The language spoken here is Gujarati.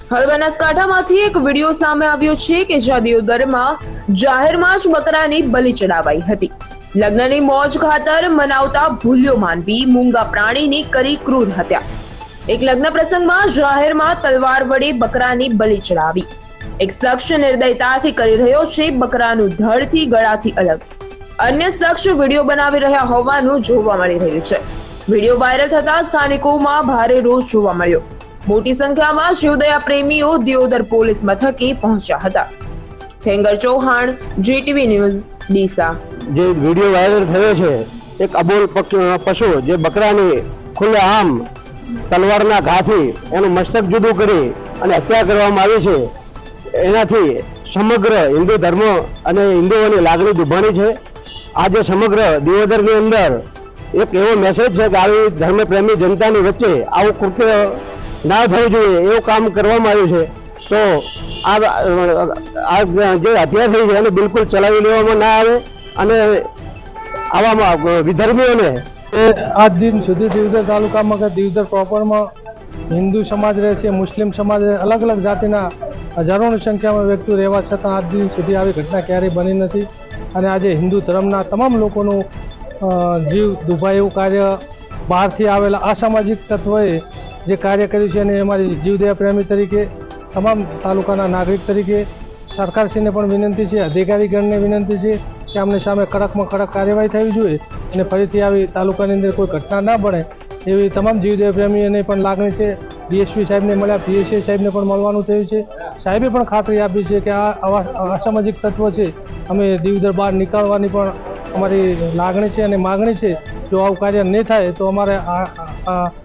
હાલ બનાસકાંઠામાંથી એક વિડીયો સામે આવ્યો છે કે જ્યાં દિયોદરમાં જાહેરમાં જ બકરાની બલિ ચડાવાઈ હતી। લગ્નની મોજ ખાતર મનાવતા ભૂલ્યો માનવી મૂંગા પ્રાણીની કરી ક્રૂર હત્યા। એક લગ્ન પ્રસંગમાં જાહેરમાં તલવાર વડે બકરાની બલિ ચડાવી। એક શખ્સ નિર્દયતાથી કરી રહ્યો છે બકરાનું ધડથી ગળાથી અલગ। અન્ય શખ્સ વિડીયો બનાવી રહ્યા હોવાનું જોવા મળી રહ્યું છે। વિડીયો વાયરલ થતા સ્થાનિકોમાં ભારે રોષ જોવા મળ્યો। મોટી સંખ્યામાં શિવદયા પ્રેમીઓ દિયોદર પોલીસ મથકે પહોંચ્યા હતા। થેંગર ચૌહાણ, જીટીવી ન્યૂઝ, ડીસા। જે વિડીયો વાયરલ થયો છે એક અબોલ પશુ જે બકરાની ખુલ્લેઆમ તલવારના ઘાથી એનું મસ્તક જુદું કરી અને હત્યા કરવામાં આવી છે। એનાથી સમગ્ર હિન્દુ ધર્મ અને હિન્દુઓની લાગણી દુભાણી છે। આજે સમગ્ર દિયોદરની અંદર એક એવો મેસેજ છે કે આવી ધર્મપ્રેમી જનતાની વચ્ચે આવું કૃત્ય ના થવું જોઈએ એવું કામ કરવામાં આવ્યું છે। તો આ જે હત્યા થઈ છે એને બિલકુલ ચલાવી લેવામાં ના આવે અને આવામાં વિધર્મીઓને આજ દિન સુધી દિયોદર તાલુકામાં કે દિયોદર પ્રોપરમાં હિન્દુ સમાજ રહે છે, મુસ્લિમ સમાજ રહે, અલગ અલગ જાતિના હજારોની સંખ્યામાં વ્યક્તિઓ રહેવા છતાં આજ દિન સુધી આવી ઘટના ક્યારેય બની નથી। અને આજે હિન્દુ ધર્મના તમામ લોકોનું જીવ દુભાય એવું કાર્ય બહારથી આવેલા અસામાજિક તત્વોએ જે કાર્ય કર્યું છે અને અમારી જીવદયા પ્રેમી તરીકે તમામ તાલુકાના નાગરિક તરીકે સરકારશ્રીને પણ વિનંતી છે, અધિકારીગણને વિનંતી છે કે અમને સામે કડકમાં કડક કાર્યવાહી થવી જોઈએ અને ફરીથી આવી તાલુકાની અંદર કોઈ ઘટના ના બને એવી તમામ જીવદયા પ્રેમીઓને પણ લાગણી છે। ડીએસપી સાહેબને મળ્યા, પીએસઆઈ સાહેબને પણ મળવાનું થયું છે। સાહેબે પણ ખાતરી આપી છે કે આ અસામાજિક તત્વ છે અમે દિયોદર બહાર નીકાળવાની પણ અમારી લાગણી છે અને માગણી છે। જો આવું કાર્ય નહીં થાય તો અમારે